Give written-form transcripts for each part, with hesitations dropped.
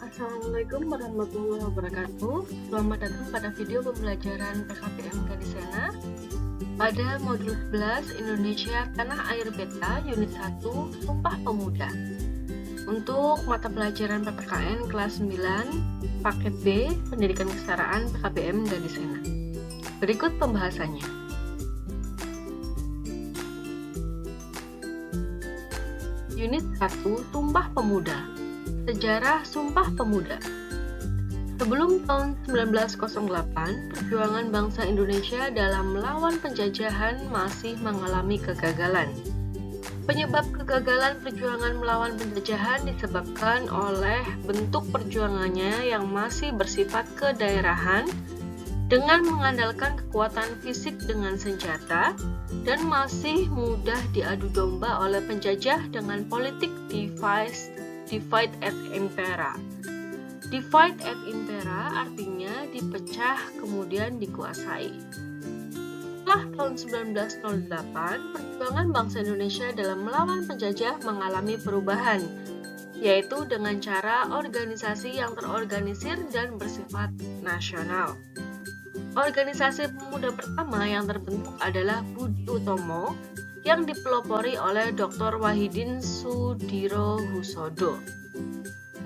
Assalamualaikum warahmatullahi wabarakatuh. Selamat datang pada video pembelajaran PKBM Gadisena pada modul 11 Indonesia Tanah Air Beta Unit 1 Sumpah Pemuda. Untuk mata pelajaran PPKN kelas 9 Paket B Pendidikan Kesetaraan PKBM Gadisena. Berikut pembahasannya. Unit 1 Sumpah Pemuda. Sejarah Sumpah Pemuda. Sebelum tahun 1908, perjuangan bangsa Indonesia dalam melawan penjajahan masih mengalami kegagalan. Penyebab kegagalan perjuangan melawan penjajahan disebabkan oleh bentuk perjuangannya yang masih bersifat kedaerahan dengan mengandalkan kekuatan fisik dengan senjata dan masih mudah diadu domba oleh penjajah dengan politik divide et impera. Divide et impera artinya dipecah kemudian dikuasai. Setelah tahun 1908, perjuangan bangsa Indonesia dalam melawan penjajah mengalami perubahan, yaitu dengan cara organisasi yang terorganisir dan bersifat nasional. Organisasi pemuda pertama yang terbentuk adalah Budi Utomo yang dipelopori oleh Dr. Wahidin Sudirohusodo.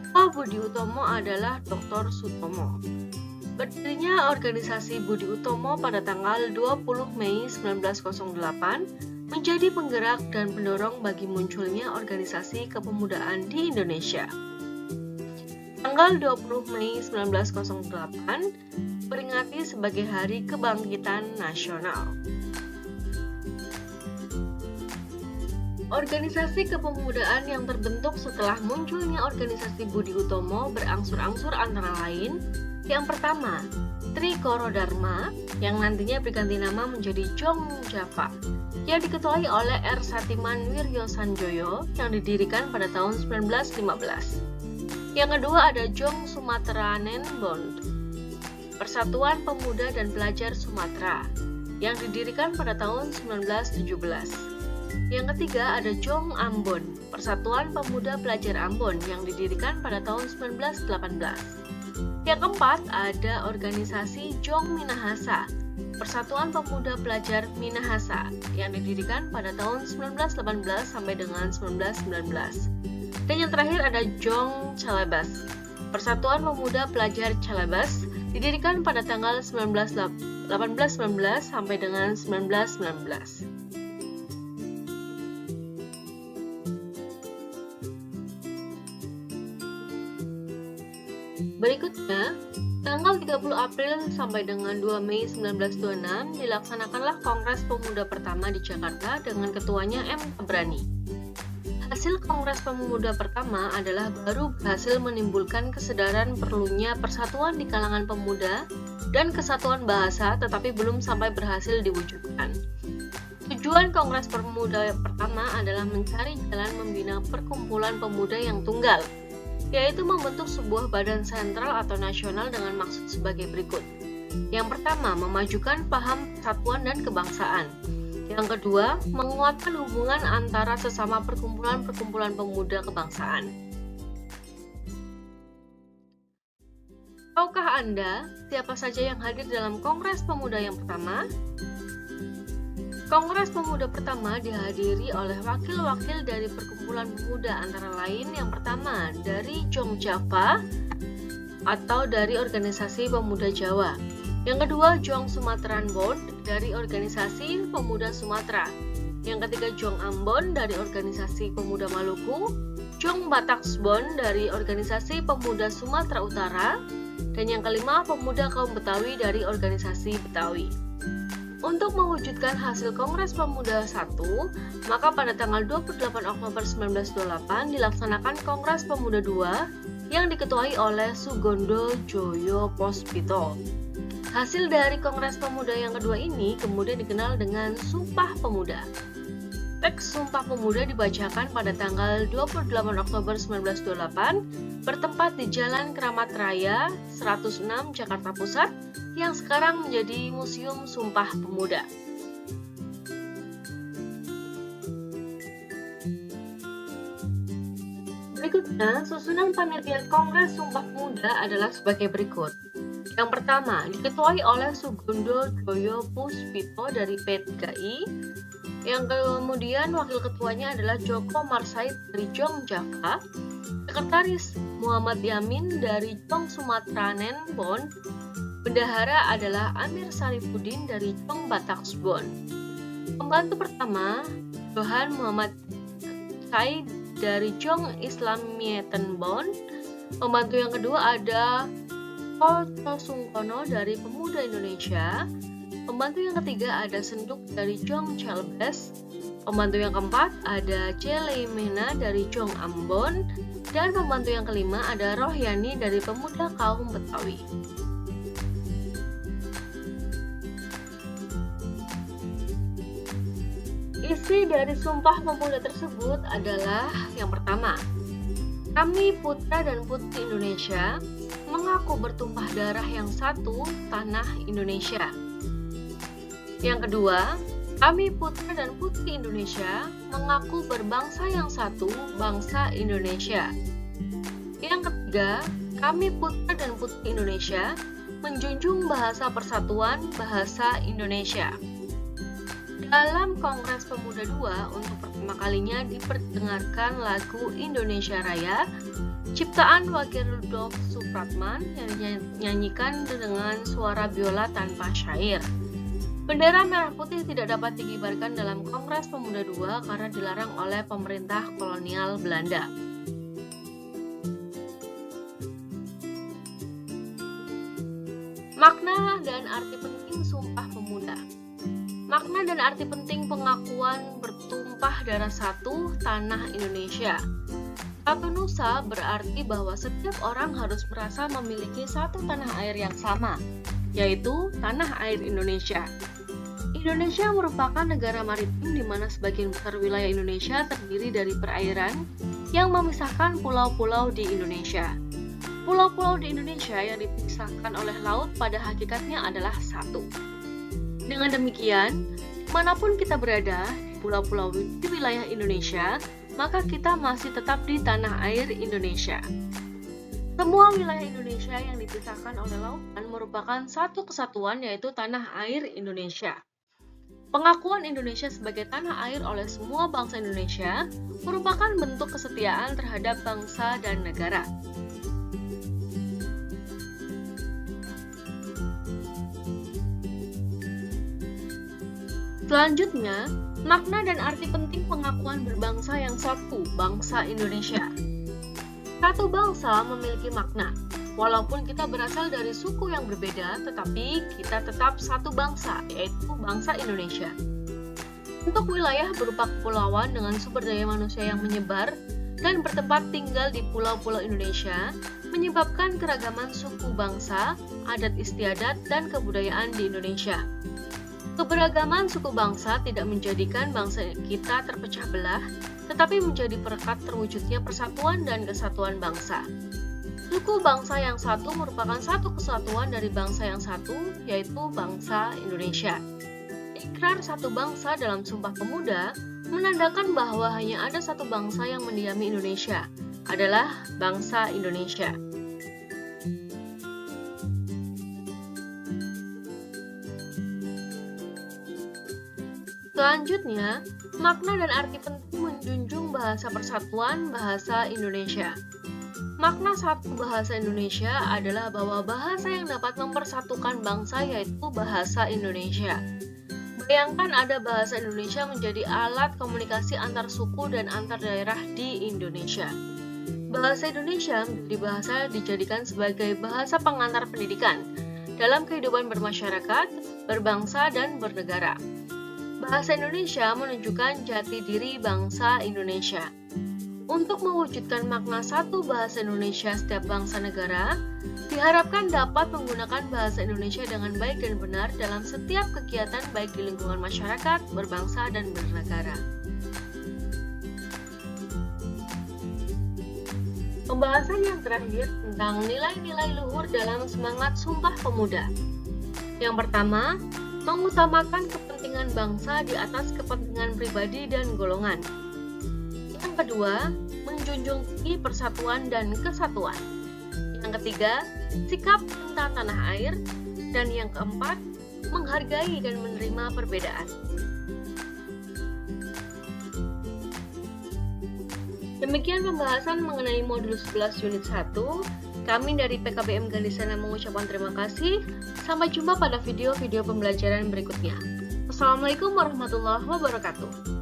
Tokoh Budi Utomo adalah Dr. Sutomo. Berdirinya organisasi Budi Utomo pada tanggal 20 Mei 1908 menjadi penggerak dan pendorong bagi munculnya organisasi kepemudaan di Indonesia. Tanggal 20 Mei 1908 peringati sebagai Hari Kebangkitan Nasional. Organisasi kepemudaan yang terbentuk setelah munculnya organisasi Budi Utomo berangsur-angsur antara lain: yang pertama, Trikoro Dharma yang nantinya berganti nama menjadi Jong Java yang diketuai oleh R. Satiman Wiryo Sanjoyo yang didirikan pada tahun 1915. Yang kedua ada Jong Sumateranen Bond, Persatuan Pemuda dan Pelajar Sumatera yang didirikan pada tahun 1917. Yang ketiga ada Jong Ambon, Persatuan Pemuda Pelajar Ambon yang didirikan pada tahun 1918. Yang keempat ada organisasi Jong Minahasa, Persatuan Pemuda Pelajar Minahasa yang didirikan pada tahun 1918 sampai dengan 1919. Dan yang terakhir ada Jong Celebes, Persatuan Pemuda Pelajar Celebes didirikan pada tanggal 1819 sampai dengan 1919. Berikutnya, tanggal 30 April sampai dengan 2 Mei 1926 dilaksanakanlah Kongres Pemuda pertama di Jakarta dengan ketuanya M. Tabrani. Hasil Kongres Pemuda pertama adalah baru berhasil menimbulkan kesadaran perlunya persatuan di kalangan pemuda dan kesatuan bahasa, tetapi belum sampai berhasil diwujudkan. Tujuan Kongres Pemuda pertama adalah mencari jalan membina perkumpulan pemuda yang tunggal, yaitu membentuk sebuah badan sentral atau nasional dengan maksud sebagai berikut. Yang pertama, memajukan paham persatuan dan kebangsaan. Yang kedua, menguatkan hubungan antara sesama perkumpulan-perkumpulan pemuda kebangsaan. Tahukah Anda siapa saja yang hadir dalam Kongres Pemuda yang pertama? Kongres Pemuda pertama dihadiri oleh wakil-wakil dari perkumpulan pemuda antara lain yang pertama dari Jong Java atau dari organisasi pemuda Jawa. Yang kedua Jong Sumateranen Bond dari organisasi pemuda Sumatera. Yang ketiga Jong Ambon dari organisasi pemuda Maluku. Jong Bataksbon dari organisasi pemuda Sumatera Utara. Dan yang kelima pemuda kaum Betawi dari organisasi Betawi. Untuk mewujudkan hasil Kongres Pemuda 1, maka pada tanggal 28 Oktober 1928 dilaksanakan Kongres Pemuda 2 yang diketuai oleh Sugondo Joyo Pospito. Hasil dari Kongres Pemuda yang kedua ini kemudian dikenal dengan Sumpah Pemuda. Teks Sumpah Pemuda dibacakan pada tanggal 28 Oktober 1928 bertempat di Jalan Keramat Raya 106 Jakarta Pusat yang sekarang menjadi Museum Sumpah Pemuda. Berikut Nah, susunan panitia Kongres Sumpah Pemuda adalah sebagai berikut. Yang pertama, diketuai oleh Sugondo Joyo Puspito dari P3I. Yang kemudian wakil ketuanya adalah Joko Marsait dari Jong Java. Sekretaris Muhammad Yamin dari Jong Sumatranen Bon. Bendahara adalah Amir Sarifuddin dari Jong Bataksbon. Pembantu pertama, Johan Muhammad Said dari Jong Islamietenbon. Pembantu yang kedua ada Ko Sungkono dari Pemuda Indonesia. Pembantu yang ketiga ada Senduk dari Jong Chalbes. Pembantu yang keempat ada Cele Mena dari Jong Ambon. Dan pembantu yang kelima ada Rohyani dari Pemuda Kaum Betawi. Isi dari Sumpah Pemuda tersebut adalah yang pertama, kami putra dan putri Indonesia mengaku bertumpah darah yang satu, tanah Indonesia. Yang kedua, kami putra dan putri Indonesia mengaku berbangsa yang satu, bangsa Indonesia. Yang ketiga, kami putra dan putri Indonesia menjunjung bahasa persatuan, bahasa Indonesia. Dalam Kongres Pemuda II, untuk pertama kalinya diperdengarkan lagu Indonesia Raya, ciptaan Wage Rudolf Supratman yang dinyanyikan dengan suara biola tanpa syair. Bendera merah putih tidak dapat dikibarkan dalam Kongres Pemuda II karena dilarang oleh pemerintah kolonial Belanda. Makna dan arti penting Sumpah Pemuda. Makna dan arti penting pengakuan bertumpah darah satu, tanah Indonesia. Satu nusa berarti bahwa setiap orang harus merasa memiliki satu tanah air yang sama, yaitu tanah air Indonesia. Indonesia merupakan negara maritim di mana sebagian besar wilayah Indonesia terdiri dari perairan yang memisahkan pulau-pulau di Indonesia. Pulau-pulau di Indonesia yang dipisahkan oleh laut pada hakikatnya adalah satu. Dengan demikian, manapun kita berada di pulau-pulau di wilayah Indonesia, maka kita masih tetap di tanah air Indonesia. Semua wilayah Indonesia yang dipisahkan oleh lautan merupakan satu kesatuan, yaitu tanah air Indonesia. Pengakuan Indonesia sebagai tanah air oleh semua bangsa Indonesia merupakan bentuk kesetiaan terhadap bangsa dan negara. Selanjutnya, makna dan arti penting pengakuan berbangsa yang satu, bangsa Indonesia. Satu bangsa memiliki makna. Walaupun kita berasal dari suku yang berbeda, tetapi kita tetap satu bangsa, yaitu bangsa Indonesia. Untuk wilayah berupa kepulauan dengan sumber daya manusia yang menyebar dan bertempat tinggal di pulau-pulau Indonesia, menyebabkan keragaman suku bangsa, adat istiadat, dan kebudayaan di Indonesia. Keberagaman suku bangsa tidak menjadikan bangsa kita terpecah belah, tetapi menjadi perekat terwujudnya persatuan dan kesatuan bangsa. Suku bangsa yang satu merupakan satu kesatuan dari bangsa yang satu, yaitu bangsa Indonesia. Ikrar satu bangsa dalam Sumpah Pemuda menandakan bahwa hanya ada satu bangsa yang mendiami Indonesia, adalah bangsa Indonesia. Selanjutnya, makna dan arti penting menjunjung bahasa persatuan, bahasa Indonesia. Makna satu bahasa Indonesia adalah bahwa bahasa yang dapat mempersatukan bangsa yaitu bahasa Indonesia. Bayangkan ada bahasa Indonesia menjadi alat komunikasi antar suku dan antar daerah di Indonesia. Bahasa Indonesia menjadi bahasa dijadikan sebagai bahasa pengantar pendidikan dalam kehidupan bermasyarakat, berbangsa, dan bernegara. Bahasa Indonesia menunjukkan jati diri bangsa Indonesia. Untuk mewujudkan makna satu bahasa Indonesia setiap bangsa negara, diharapkan dapat menggunakan bahasa Indonesia dengan baik dan benar dalam setiap kegiatan baik di lingkungan masyarakat, berbangsa, dan bernegara. Pembahasan yang terakhir tentang nilai-nilai luhur dalam semangat Sumpah Pemuda. Yang pertama, mengutamakan kepentingan bangsa di atas kepentingan pribadi dan golongan. Yang kedua, menjunjung menjunjung tinggi persatuan dan kesatuan. Yang ketiga, sikap cinta tanah air. Dan yang keempat, menghargai dan menerima perbedaan. Demikian pembahasan mengenai modul 11 unit 1. Kami dari PKBM Gandisena mengucapkan terima kasih. Sampai jumpa pada video-video pembelajaran berikutnya. Wassalamualaikum warahmatullahi wabarakatuh.